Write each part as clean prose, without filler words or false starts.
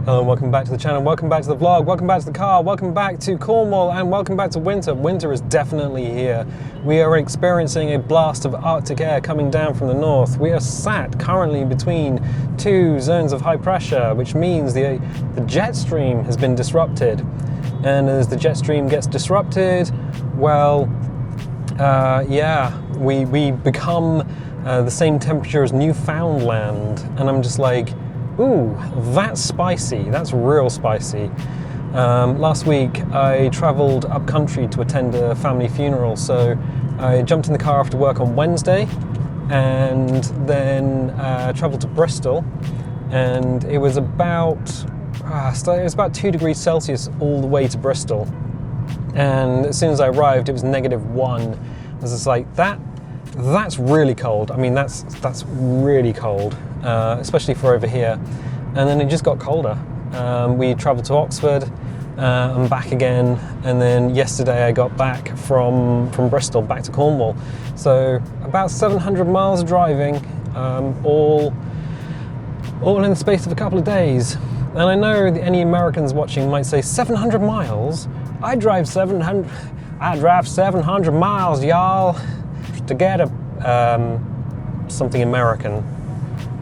Hello and welcome back to the channel, welcome back to the vlog, welcome back to the car, welcome back to Cornwall, and welcome back to winter. Winter is definitely here. We are experiencing a blast of Arctic air coming down from the north. We are sat currently between two zones of high pressure, which means the jet stream has been disrupted. And as the jet stream gets disrupted, well, we become the same temperature as Newfoundland. And I'm just like, ooh, that's spicy. That's real spicy. Last week I travelled up country to attend a family funeral, so I jumped in the car after work on Wednesday and then travelled to Bristol, and it was about 2 degrees Celsius all the way to Bristol, and as soon as I arrived it was -1. I was just like, that's really cold. I mean, that's really cold, especially for over here. And then it just got colder. We travelled to Oxford and back again, and then yesterday I got back from Bristol back to Cornwall. So about 700 miles of driving, all in the space of a couple of days. And I know that any Americans watching might say, 700 miles? I drive 700 miles, y'all, to get something American.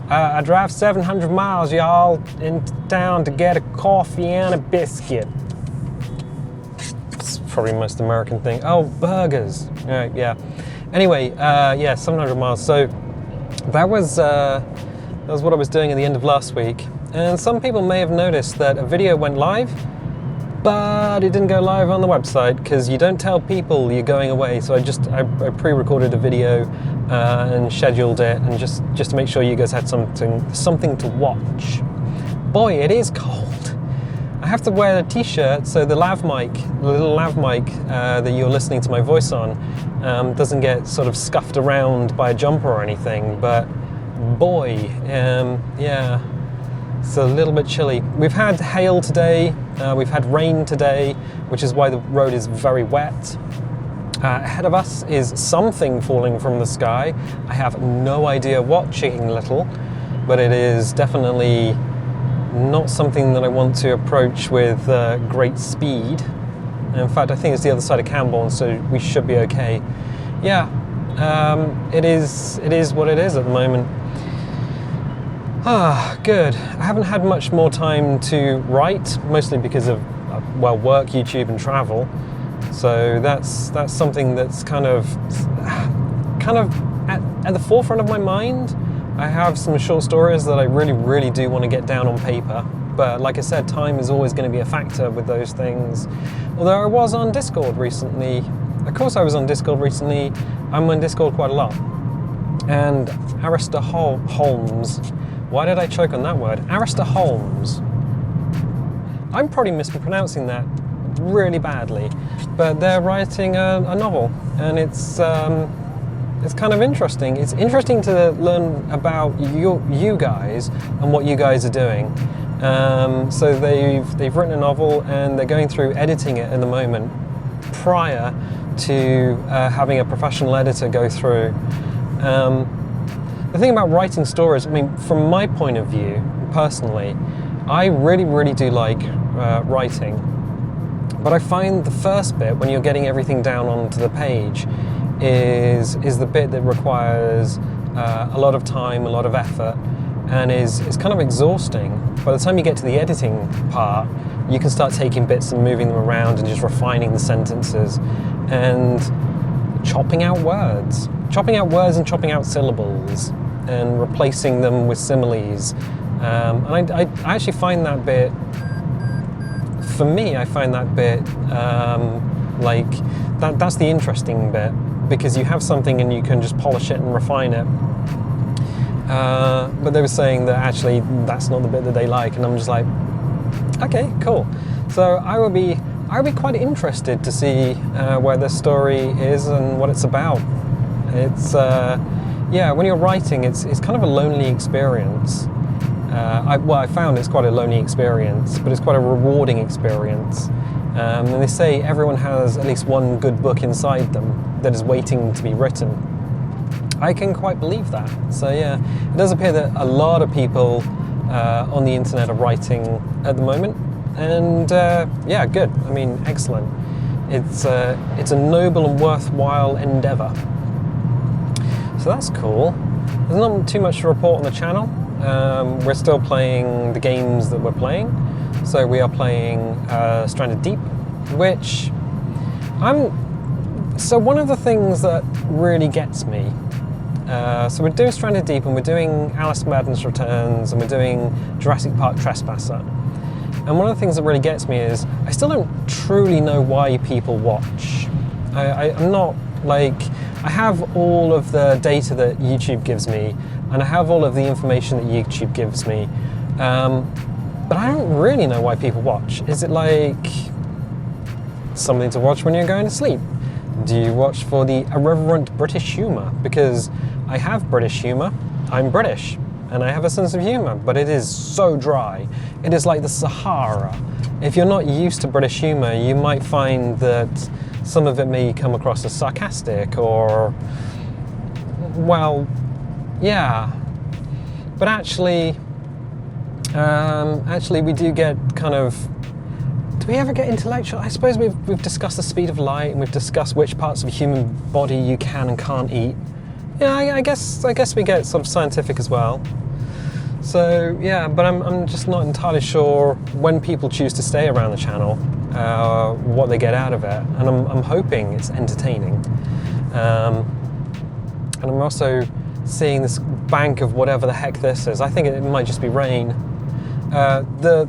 I drive 700 miles, y'all, in town to get a coffee and a biscuit. It's probably the most American thing. Oh, burgers. Yeah. Anyway, 700 miles. So that was what I was doing at the end of last week. And some people may have noticed that a video went live, but it didn't go live on the website because you don't tell people you're going away. So I pre-recorded a video and scheduled it, and just to make sure you guys had something to watch. Boy, it is cold. I have to wear a t-shirt so the little lav mic that you're listening to my voice on doesn't get sort of scuffed around by a jumper or anything. But boy, yeah. It's a little bit chilly. We've had hail today, we've had rain today, which is why the road is very wet. Ahead of us is something falling from the sky. I have no idea what, Chicken Little, but it is definitely not something that I want to approach with great speed. In fact, I think it's the other side of Camborne, so we should be okay. Yeah, it is what it is at the moment. Good. I haven't had much more time to write, mostly because of, work, YouTube, and travel. So that's something that's kind of at the forefront of my mind. I have some short stories that I really do want to get down on paper. But like I said, time is always going to be a factor with those things. Although I was on Discord recently. Of course I was on Discord recently. I'm on Discord quite a lot. And Alistair Holmes. Why did I choke on that word? Alistair Holmes. I'm probably mispronouncing that really badly, but they're writing a novel, and it's kind of interesting. It's interesting to learn about you guys and what you guys are doing. So they've written a novel, and they're going through editing it at the moment, prior to having a professional editor go through. The thing about writing stories, I mean, from my point of view, personally, I really do like writing. But I find the first bit, when you're getting everything down onto the page, is the bit that requires a lot of time, a lot of effort, and is kind of exhausting. By the time you get to the editing part, you can start taking bits and moving them around and just refining the sentences and chopping out words and chopping out syllables and replacing them with similes. And I actually find that bit, for me, I find that bit that's the interesting bit, because you have something and you can just polish it and refine it. But they were saying that actually that's not the bit that they like, and I'm just like, okay, cool. So I would be quite interested to see where this story is and what it's about. It's when you're writing, it's kind of a lonely experience. I found it's quite a lonely experience, but it's quite a rewarding experience. And they say everyone has at least one good book inside them that is waiting to be written. I can quite believe that. So yeah, it does appear that a lot of people on the internet are writing at the moment. And yeah, good. I mean, excellent. It's a noble and worthwhile endeavour. So that's cool. There's not too much to report on the channel. We're still playing the games that we're playing. So we are playing Stranded Deep, which so one of the things that really gets me, so we're doing Stranded Deep and we're doing Alice Madness Returns and we're doing Jurassic Park Trespasser. And one of the things that really gets me is I still don't truly know why people watch. I'm not like, I have all of the data that YouTube gives me and I have all of the information that YouTube gives me, but I don't really know why people watch. Is it like something to watch when you're going to sleep? Do you watch for the irreverent British humour? Because I have British humour, I'm British. And I have a sense of humour, but it is so dry. It is like the Sahara. If you're not used to British humour, you might find that some of it may come across as sarcastic or, well, yeah. But actually we do get kind of, do we ever get intellectual? I suppose we've discussed the speed of light and we've discussed which parts of a human body you can and can't eat. Yeah, I guess we get sort of scientific as well. So yeah, but I'm just not entirely sure when people choose to stay around the channel, what they get out of it, and I'm hoping it's entertaining. And I'm also seeing this bank of whatever the heck this is. I think it might just be rain. The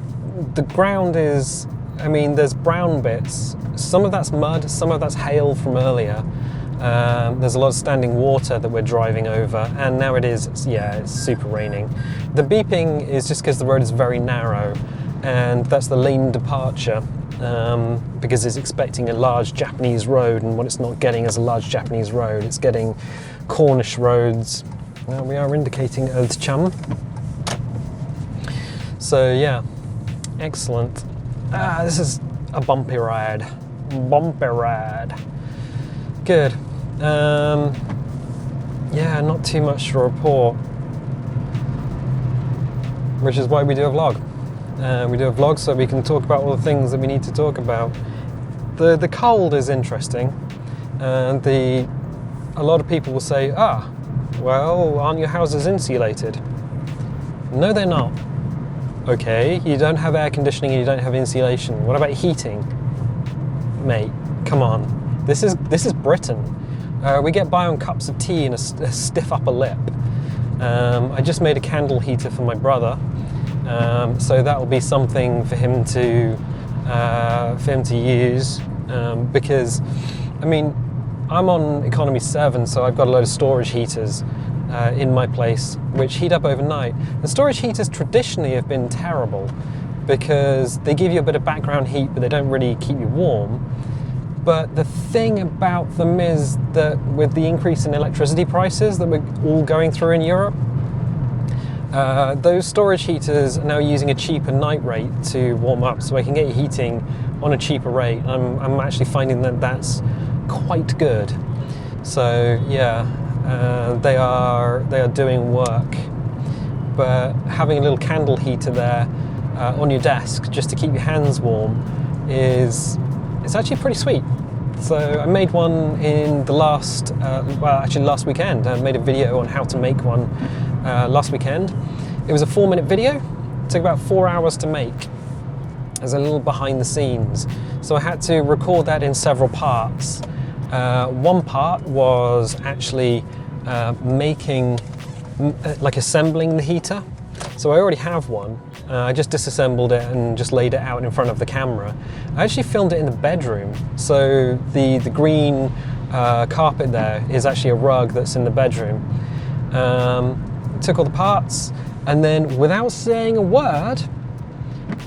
ground is, I mean, there's brown bits. Some of that's mud, some of that's hail from earlier. There's a lot of standing water that we're driving over, and now it's super raining. The beeping is just because the road is very narrow, and that's the lane departure, because it's expecting a large Japanese road, and what it's not getting is a large Japanese road, it's getting Cornish roads. Well, we are indicating Earth's chum. So yeah, excellent. This is a bumpy ride. Bumpy ride. Good. Yeah, not too much to report, which is why we do a vlog. We do a vlog so we can talk about all the things that we need to talk about. The cold is interesting, and a lot of people will say, well, aren't your houses insulated? No, they're not. Okay, you don't have air conditioning and you don't have insulation. What about heating? Mate, come on. This is Britain. We get by on cups of tea and a stiff upper lip. I just made a candle heater for my brother, so that will be something for him to use. Because, I mean, I'm on economy 7, so I've got a load of storage heaters in my place, which heat up overnight. The storage heaters traditionally have been terrible because they give you a bit of background heat, but they don't really keep you warm. But the thing about them is that with the increase in electricity prices that we're all going through in Europe, those storage heaters are now using a cheaper night rate to warm up, so I can get heating on a cheaper rate. I'm actually finding that that's quite good. So yeah, they are doing work. But having a little candle heater there on your desk just to keep your hands warm it's actually pretty sweet. So I made one in the last weekend. I made a video on how to make one last weekend. It was a 4-minute video. It took about 4 hours to make as a little behind the scenes. So I had to record that in several parts. One part was actually assembling the heater. So I already have one. I just disassembled it and just laid it out in front of the camera. I actually filmed it in the bedroom. So the green carpet there is actually a rug that's in the bedroom. Took all the parts and then without saying a word,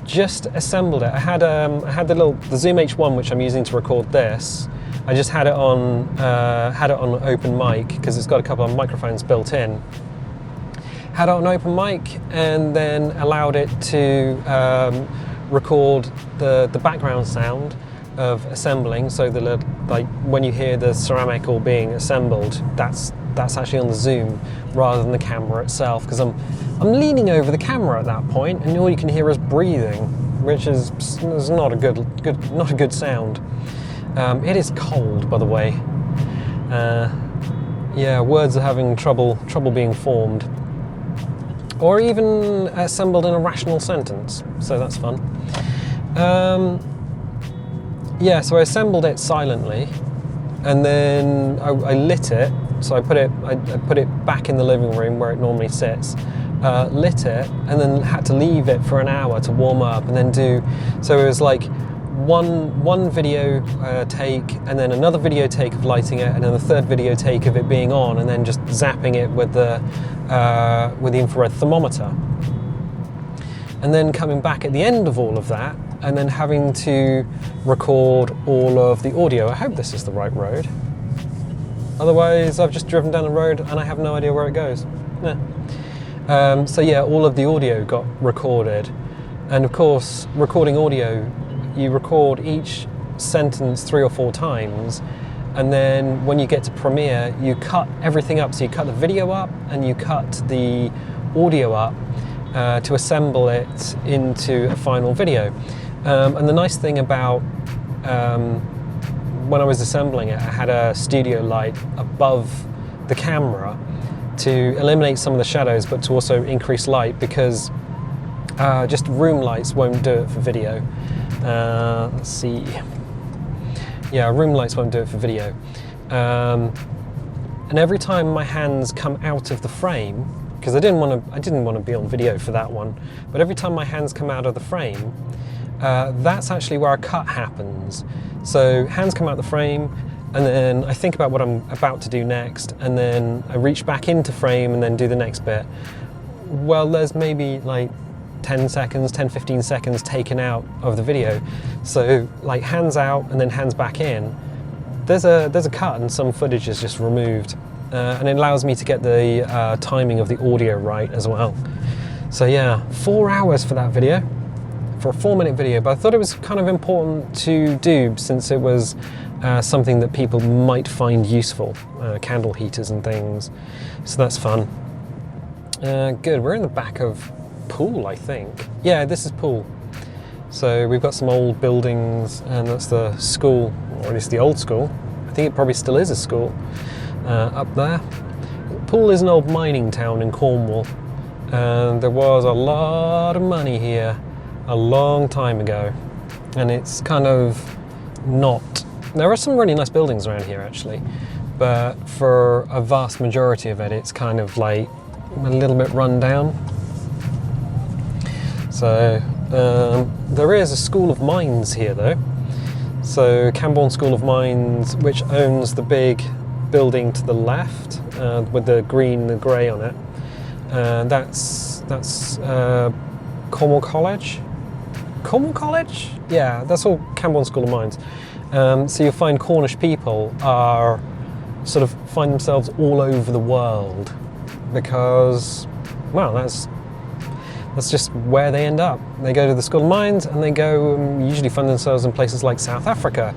just assembled it. I had the Zoom H1 which I'm using to record this. I just had it on open mic because it's got a couple of microphones built in. Had it on open mic and then allowed it to record the background sound of assembling, so that like when you hear the ceramic all being assembled, that's actually on the zoom rather than the camera itself, because I'm leaning over the camera at that point, and all you can hear is breathing, which is not a good sound. It is cold, by the way. Yeah, words are having trouble being formed, or even assembled in a rational sentence. So that's fun. Yeah, so I assembled it silently, and then I lit it. So I put it back in the living room where it normally sits, lit it, and then had to leave it for an hour to warm up, and then so it was like one video take, and then another video take of lighting it, and then the third video take of it being on, and then just zapping it with the infrared thermometer, and then coming back at the end of all of that, and then having to record all of the audio. I hope this is the right road. Otherwise, I've just driven down the road and I have no idea where it goes. Yeah. So yeah, all of the audio got recorded. And of course, recording audio, you record each sentence 3 or 4 times. And then when you get to Premiere, you cut everything up. So you cut the video up and you cut the audio up to assemble it into a final video. And the nice thing about when I was assembling it, I had a studio light above the camera to eliminate some of the shadows, but to also increase light, because just room lights won't do it for video. Let's see. Yeah, room lights won't do it for video. And every time my hands come out of the frame, because I didn't want to be on video for that one, but every time my hands come out of the frame, that's actually where a cut happens. So hands come out the frame, and then I think about what I'm about to do next, and then I reach back into frame and then do the next bit. Well, there's maybe like 10 seconds, 10-15 seconds taken out of the video. So like hands out and then hands back in, there's a cut and some footage is just removed. And it allows me to get the timing of the audio right as well. So yeah, 4 hours for that video. For a 4-minute video, but I thought it was kind of important to do, since it was something that people might find useful, candle heaters and things, so that's fun. Good, we're in the back of Pool, I think. Yeah, this is Pool. So we've got some old buildings, and that's the school, or at least the old school. I think it probably still is a school up there. Pool is an old mining town in Cornwall, and there was a lot of money here a long time ago, and it's kind of not. There are some really nice buildings around here actually, but for a vast majority of it, it's kind of like a little bit run down. So there is a School of Mines here though. So Camborne School of Mines, which owns the big building to the left with the green and grey on it. That's Cornwall College. Cornwall College? Yeah, that's all Camborne School of Mines. So you'll find Cornish people find themselves all over the world, because, well, that's just where they end up. They go to the School of Mines, and they go usually find themselves in places like South Africa,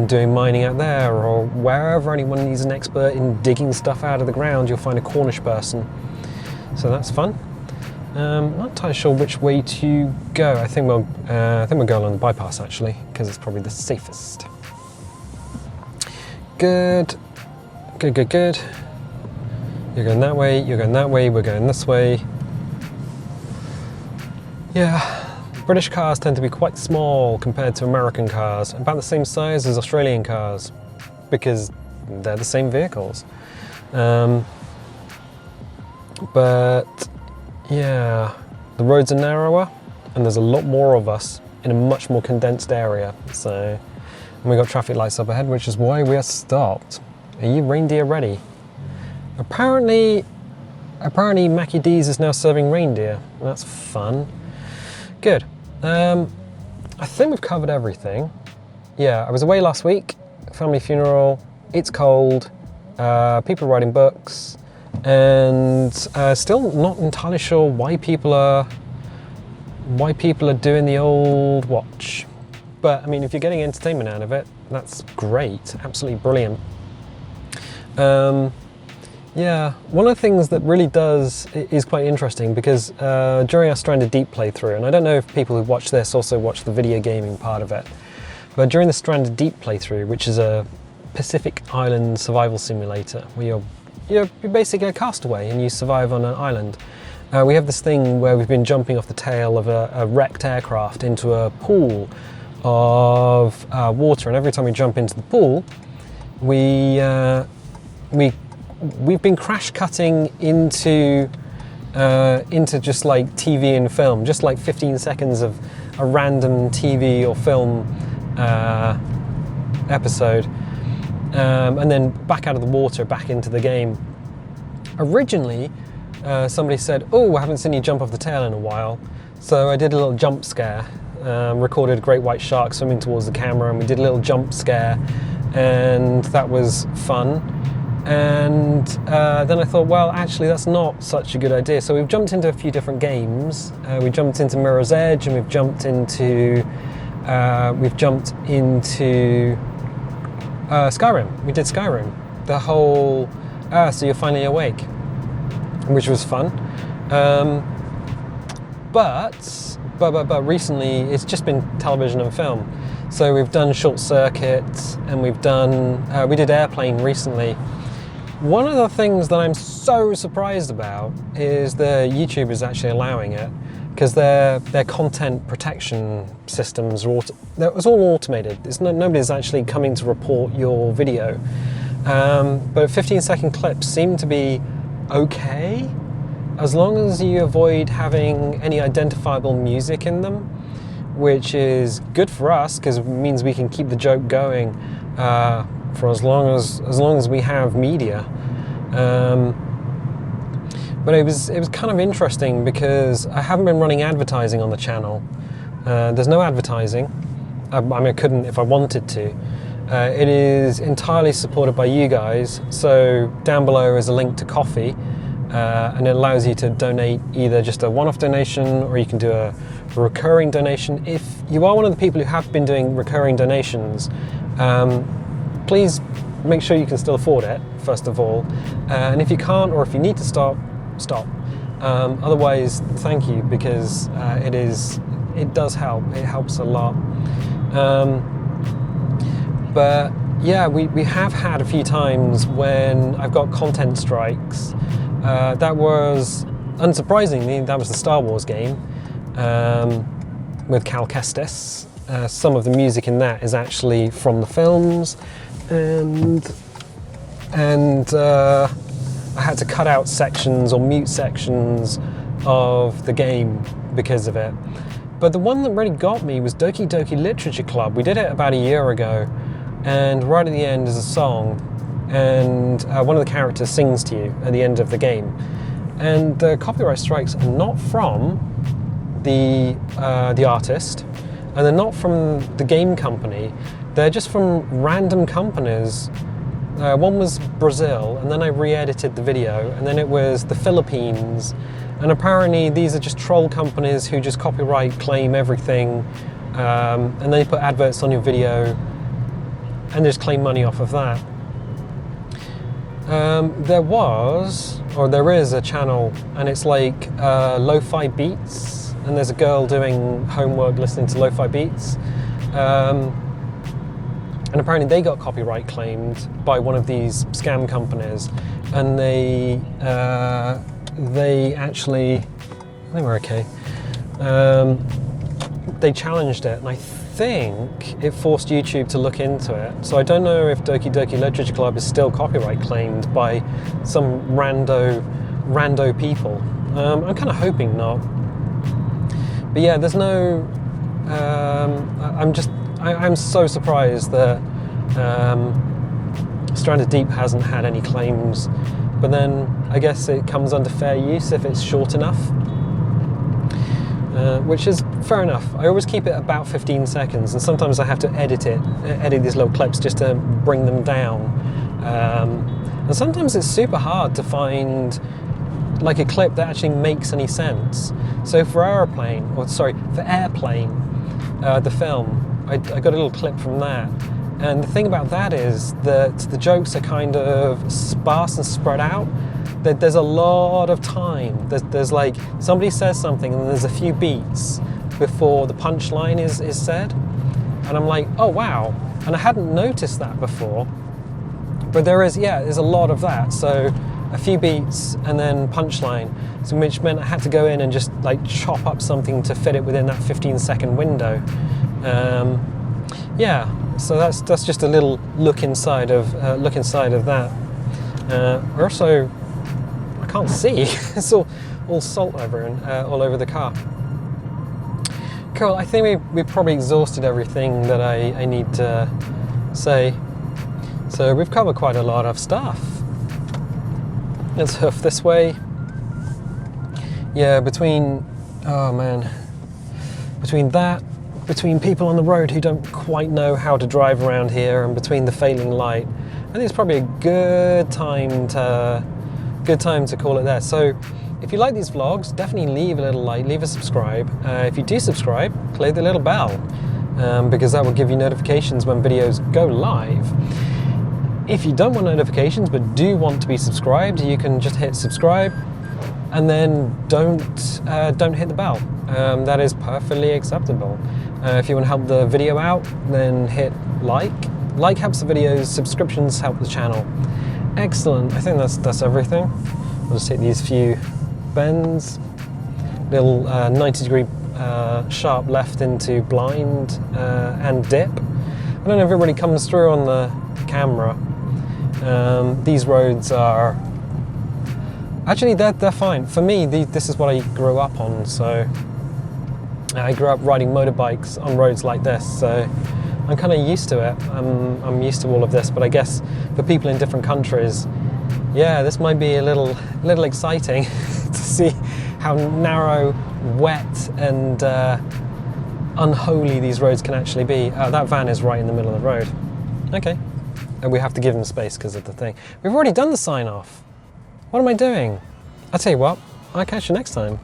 doing mining out there, or wherever anyone needs an expert in digging stuff out of the ground, you'll find a Cornish person. So that's fun. Not entirely sure which way to go. I think we'll go along the bypass actually, because it's probably the safest. Good. You're going that way, you're going that way, we're going this way. Yeah, British cars tend to be quite small compared to American cars, about the same size as Australian cars, because they're the same vehicles. But yeah, the roads are narrower, and there's a lot more of us in a much more condensed area. So, and we got traffic lights up ahead, which is why we are stopped. Are you reindeer ready? Apparently Mackie D's is now serving reindeer. That's fun. Good. I think we've covered everything. Yeah, I was away last week, family funeral, it's cold, people writing books, and still not entirely sure why people are doing the old watch. But I mean, if you're getting entertainment out of it, that's great, absolutely brilliant. Yeah, one of the things that really is quite interesting, because during our Stranded Deep playthrough, and I don't know if people who watch this also watch the video gaming part of it, but during the Stranded Deep playthrough, which is a Pacific Island survival simulator, where you're basically a castaway and you survive on an island, we have this thing where we've been jumping off the tail of a wrecked aircraft into a pool of water, and every time we jump into the pool, we've been crash cutting into just like TV and film, just like 15 seconds of a random TV or film episode, and then back out of the water, back into the game. Originally, somebody said, "Oh, I haven't seen you jump off the tail in a while," so I did a little jump scare, recorded a great white shark swimming towards the camera, and we did a little jump scare, and that was fun. And then I thought, well, actually that's not such a good idea. So we've jumped into a few different games. We jumped into Mirror's Edge, and we've jumped into Skyrim. We did Skyrim. The whole so you're finally awake, which was fun. But recently it's just been television and film. So we've done Short Circuit, and we did Airplane recently. One of the things that I'm so surprised about is the YouTube is actually allowing it, because their content protection systems it's all automated. Nobody's actually coming to report your video. But 15-second clips seem to be okay, as long as you avoid having any identifiable music in them, which is good for us because it means we can keep the joke going for as long as we have media. But it was kind of interesting because I haven't been running advertising on the channel. There's no advertising. I mean, I couldn't if I wanted to. It is entirely supported by you guys. So down below is a link to Coffee, and it allows you to donate either just a one-off donation, or you can do a recurring donation. If you are one of the people who have been doing recurring donations, please make sure you can still afford it, first of all. And if you can't, or if you need to stop. Otherwise, thank you, because it does help. It helps a lot. But yeah, we have had a few times when I've got content strikes. That was, unsurprisingly, that was the Star Wars game with Cal Kestis. Some of the music in that is actually from the films, and I had to cut out sections or mute sections of the game because of it. But the one that really got me was Doki Doki Literature Club. We did it about a year ago, and right at the end is a song, and one of the characters sings to you at the end of the game. And the copyright strikes are not from the artist, and they're not from the game company. They're just from random companies. One was Brazil, and then I re-edited the video, and then it was the Philippines, and apparently these are just troll companies who just copyright claim everything, and then they put adverts on your video and just claim money off of that. There is a channel, and it's like lo-fi beats, and there's a girl doing homework listening to lo-fi beats. And apparently they got copyright claimed by one of these scam companies, and they actually, they were okay. They challenged it, and I think it forced YouTube to look into it. So I don't know if Doki Doki Literature Club is still copyright claimed by some rando people. I'm kind of hoping not. But yeah, there's no. I'm so surprised that Stranded Deep hasn't had any claims, but then I guess it comes under fair use if it's short enough, which is fair enough. I always keep it about 15 seconds, and sometimes I have to edit these little clips just to bring them down. And sometimes it's super hard to find like a clip that actually makes any sense. So for Airplane, the film, I got a little clip from that. And the thing about that is that the jokes are kind of sparse and spread out. There's a lot of time. There's like, somebody says something and there's a few beats before the punchline is said. And I'm like, oh wow. And I hadn't noticed that before. But there's a lot of that. So a few beats and then punchline, so which meant I had to go in and just like chop up something to fit it within that 15-second window. Yeah, so that's just a little look inside of that. Also, I can't see. It's all salt all over the car. Cool. I think we probably exhausted everything that I need to say. So we've covered quite a lot of stuff. Let's hoof this way. Yeah, between people on the road who don't quite know how to drive around here, and between the failing light, I think it's probably a good time to call it there. So if you like these vlogs, definitely leave a little like, leave a subscribe. If you do subscribe, click the little bell, because that will give you notifications when videos go live. If you don't want notifications but do want to be subscribed, you can just hit subscribe and then don't hit the bell. That is perfectly acceptable. If you want to help the video out, then hit like. Like helps the videos, subscriptions help the channel. Excellent, I think that's everything. We'll just hit these few bends. Little 90-degree sharp left into blind and dip. I don't know if it really comes through on the camera. These roads are actually they're fine for me. This is what I grew up on, so I grew up riding motorbikes on roads like this, so I'm kind of used to it. I'm used to all of this, but I guess for people in different countries, yeah, this might be a little exciting to see how narrow, wet and unholy these roads can actually be. That van is right in the middle of the road. Okay. And we have to give them space because of the thing. We've already done the sign off. What am I doing? I'll tell you what, I'll catch you next time.